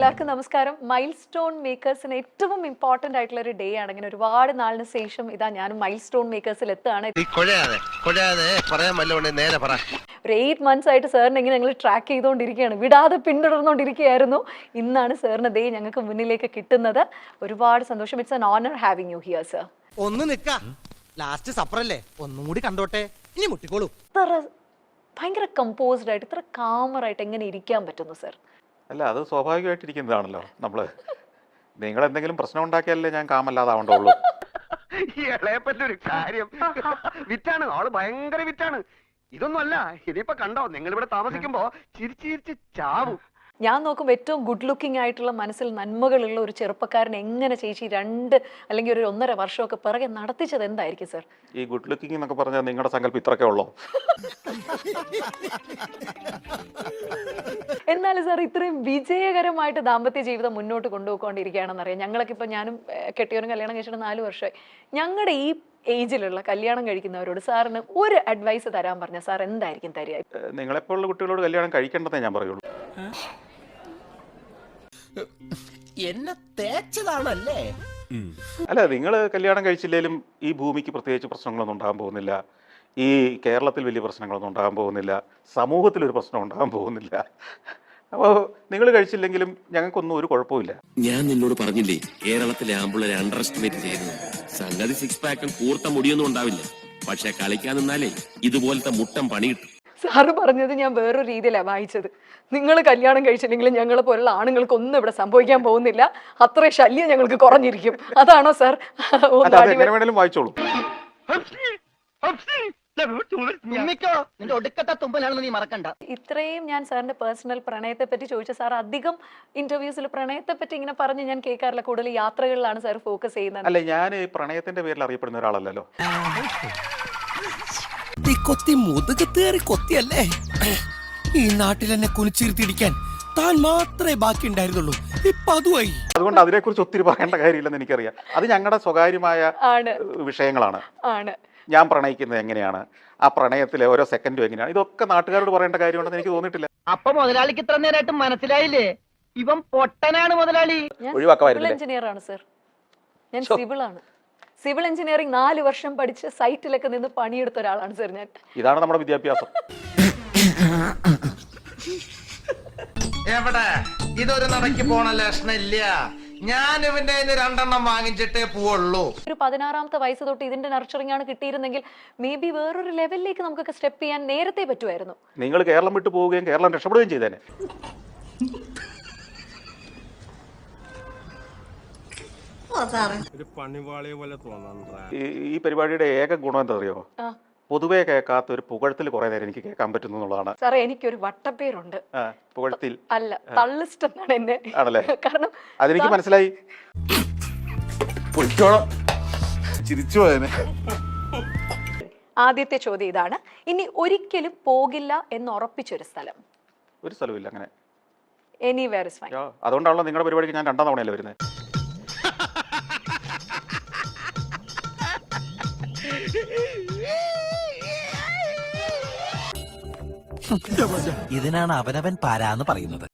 എല്ലാവർക്കും നമസ്കാരം. Mile stone മേക്കേഴ്സിന് ഏറ്റവും ഇമ്പോർട്ടന്റ് ആയിട്ടുള്ള ഒരു ഡേ ആണ്. ഇങ്ങനെ ഒരുപാട് നാളിന് ശേഷം ഇതാ ഞാനും മൈൽ സ്റ്റോൺ മേക്കേഴ്സിൽ എത്തുകയാണ്. ഒരു 8 months ആയിട്ട് സാറിന് ഇങ്ങനെ ഞങ്ങൾ ട്രാക്ക് ചെയ്തുകൊണ്ടിരിക്കുകയാണ്, വിടാതെ പിന്തുടർന്നുകൊണ്ടിരിക്കുകയായിരുന്നു. ഇന്നാണ് സാറിന് ഡേ ഞങ്ങൾക്ക് മുന്നിലേക്ക് കിട്ടുന്നത്. ഒരുപാട് സന്തോഷം. It's an honour having you here sir. ഒന്ന് നിക്ക, ലാസ്റ്റ് സപ്പറല്ലേ, ഒന്നും കൂടി കണ്ടോട്ടെ, ഇനി മുട്ടിക്കോളൂ. ഇത്ര ഭയങ്കര കമ്പോസ്ഡ് ആയിട്ട് ഇത്ര കാമറായിട്ട് എങ്ങനെ ഇരിക്കാൻ പറ്റുന്നു സർ? അല്ല, അത് സ്വാഭാവികമായിട്ടിരിക്കുന്നതാണല്ലോ. നിങ്ങൾ എന്തെങ്കിലും പ്രശ്നം ഉണ്ടാക്കിയാലേ ഞാൻ കാമല്ലാതാവണ്ടുള്ളൂ. ഇളയപ്പറ്റൊരു കാര്യം വിറ്റാണ്, ആള് ഭയങ്കര വിറ്റാണ്. ഇതൊന്നും അല്ല, ഇനിയിപ്പൊ കണ്ടോ നിങ്ങൾ ഇവിടെ താമസിക്കുമ്പോ ചിരിച്ചിരിച്ച് ചാവും. ഞാൻ നോക്കുമ്പോൾ ഏറ്റവും ഗുഡ് ലുക്കിംഗ് ആയിട്ടുള്ള മനസ്സിൽ നന്മകളുള്ള ഒരു ചെറുപ്പക്കാരൻ എങ്ങനെ ചേച്ചി 2 അല്ലെങ്കിൽ ഒരു 1.5 വർഷമൊക്കെ പിറകെ നടത്തിച്ചത് എന്തായിരിക്കും സർ? ഈ ഗുഡ് ലുക്കിംഗ് എന്നൊക്കെ പറഞ്ഞാൽ നിങ്ങളുടെ സങ്കല്പം ഇത്രയൊക്കെ ഉള്ളോ? എന്നാലും സാർ ഇത്രയും വിജയകരമായിട്ട് ദാമ്പത്യ ജീവിതം മുന്നോട്ട് കൊണ്ടുപോയിക്കൊണ്ടിരിക്കുകയാണെന്ന് അറിയാം. ഞങ്ങളൊക്കെ ഇപ്പം ഞാനും കെട്ടിയവരും കല്യാണം കഴിച്ചിട്ട് 4 വർഷമായി. ഞങ്ങളുടെ ഈ ഏജിലുള്ള കല്യാണം കഴിക്കുന്നവരോട് സാറിന് ഒരു അഡ്വൈസ് തരാൻ പറഞ്ഞാൽ സാർ എന്തായിരിക്കും തരിക? നിങ്ങളെപ്പോലുള്ള കുട്ടികളോട് കല്യാണം കഴിക്കേണ്ടതേ ഞാൻ പറയുള്ളൂ. എന്നെ തേച്ചതാണല്ലേ? അല്ല, നിങ്ങൾ കല്യാണം കഴിച്ചില്ലേലും ഈ ഭൂമിക്ക് പ്രത്യേകിച്ച് പ്രശ്നങ്ങളൊന്നും ഉണ്ടാകാൻ പോകുന്നില്ല. ഈ കേരളത്തിൽ വലിയ പ്രശ്നങ്ങളൊന്നും ഉണ്ടാകാൻ പോകുന്നില്ല. സമൂഹത്തിലൊരു പ്രശ്നം ഉണ്ടാകാൻ പോകുന്നില്ല. അപ്പോൾ നിങ്ങൾ കഴിച്ചില്ലെങ്കിലും ഞങ്ങൾക്കൊന്നും ഒരു കുഴപ്പമില്ല. ഞാൻ നിന്നോട് പറഞ്ഞില്ലേ, കേരളത്തിലെ ആമ്പിള്ളേരെ അണ്ടർ എസ്റ്റിമേറ്റ് ചെയ്യുന്നത്. സംഗതി 6 പാക്കും കൂർത്ത മുടിയൊന്നും ഉണ്ടാവില്ല, പക്ഷെ കളിക്കാൻ നിന്നാലേ ഇതുപോലത്തെ മുട്ടം പണി കിട്ടും. സാറ് പറഞ്ഞത് ഞാൻ വേറൊരു രീതിയിലാണ് വായിച്ചത്. നിങ്ങൾ കല്യാണം കഴിച്ചില്ലെങ്കിലും ഞങ്ങളെ പോലുള്ള ആണുങ്ങൾക്ക് ഒന്നും ഇവിടെ സംഭവിക്കാൻ പോകുന്നില്ല, അത്രയും ശല്യം ഞങ്ങൾക്ക് കുറഞ്ഞിരിക്കും. അതാണോ സാർ? വേണേലും വായിച്ചോളൂ. ഇത്രയും ഞാൻ സാറിന്റെ പേഴ്സണൽ പ്രണയത്തെ പറ്റി ചോദിച്ച സാർ അധികം ഇന്റർവ്യൂസിൽ പ്രണയത്തെ പറ്റി ഇങ്ങനെ പറഞ്ഞ് ഞാൻ കേൾക്കാറില്ല. കൂടുതൽ യാത്രകളിലാണ് സാർ ഫോക്കസ് ചെയ്യുന്നത്. അല്ല, ഞാൻ പ്രണയത്തിന്റെ പേരിൽ അറിയപ്പെടുന്ന ഒരാളല്ലല്ലോ. കൊത്തി മുതുകത്തേറി കൊത്തിയല്ലേ? ഈ നാട്ടിൽ എന്നെ കുനിച്ചിരുത്തിടിക്കാൻ താൻ മാത്രമേ ബാക്കി ഉണ്ടായിരുന്നുള്ളൂ. ഇപ്പൊ അതുമായി. അതുകൊണ്ട് അതിനെക്കുറിച്ച് ഒത്തിരി പറയേണ്ട കാര്യമില്ലെന്ന് എനിക്കറിയാം. അത് ഞങ്ങളുടെ സ്വകാര്യമായ വിഷയങ്ങളാണ്. ഞാൻ പ്രണയിക്കുന്നത് എങ്ങനെയാണ്, ആ പ്രണയത്തിലെ ഓരോ സെക്കൻഡും എങ്ങനെയാണ്, ഇതൊക്കെ നാട്ടുകാരോട് പറയേണ്ട കാര്യമുണ്ടെന്ന് എനിക്ക് തോന്നിയിട്ടില്ല. അപ്പൊ മുതലാളിക്ക് ഇത്ര നേരമായിട്ട് മനസ്സിലായില്ലേ, ഇവൻ പൊട്ടനാണ് മുതലാളി. ഒഴിവാക്കാമായിരുന്നില്ലേ? എഞ്ചിനീയർ ആണ് സർ. ഞാൻ സിവിൾ ആണ്. സിവിൽ എഞ്ചിനീയറിംഗ് 4 വർഷം പഠിച്ച് സൈറ്റിലൊക്കെ നിന്ന് പണിയെടുത്ത ഒരാളാണ് സർ ഞാൻ. ഇതാണ് നമ്മുടെ വിദ്യാഭ്യാസം. എവിടെ ഇതൊരു നടക്കി പോണ ലക്ഷണില്ല. ഞാൻ ഇവന്റെ 2 വാങ്ങിച്ചിട്ടേ പോവുള്ളൂ. ഒരു 16ാമത്തെ വയസ്സ് തൊട്ട് ഇതിന്റെ നർച്ചറിംഗ് ആണ് കിട്ടിയിരുന്നെങ്കിൽ മേ ബി വേറൊരു ലെവലിലേക്ക് നമുക്കൊക്കെ സ്റ്റെപ്പ് ചെയ്യാൻ നേരത്തെ പറ്റുമായിരുന്നു. നിങ്ങൾ കേരളം വിട്ടു പോവുകയും കേരളം രക്ഷപ്പെടുകയും ചെയ്തേനെ. ഈ പരിപാടിയുടെ ഏക ഗുണം എന്താ അറിയോ? പൊതുവെ കേൾക്കാത്ത ഒരു പുകഴ്ത്തിൽ കുറെ നേരം എനിക്ക് കേൾക്കാൻ പറ്റുന്നു എന്നുള്ളതാണ്. സാറേ, എനിക്കൊരു വട്ടപ്പേരുണ്ട്. പുകഴ്ത്തിൽ അല്ല, തള്ളിസ്റ്റ് എന്നാണ് എന്നെ. ആണല്ലേ? കാരണം അതെനിക്ക് മനസ്സിലായി. ആദ്യത്തെ ചോദ്യം ഇതാണ്. ഇനി ഒരിക്കലും പോകില്ല എന്ന് ഉറപ്പിച്ചൊരു സ്ഥലം? ഒരു സ്ഥലമില്ല അങ്ങനെ. Anywhere is fine. അതുകൊണ്ടാണല്ലോ നിങ്ങളുടെ പരിപാടിക്ക് ഞാൻ 2ാം തവണയല്ലേ വരുന്നത്. ഇതിനാണ് അവനവൻ പാരാന്ന് പറയുന്നത്.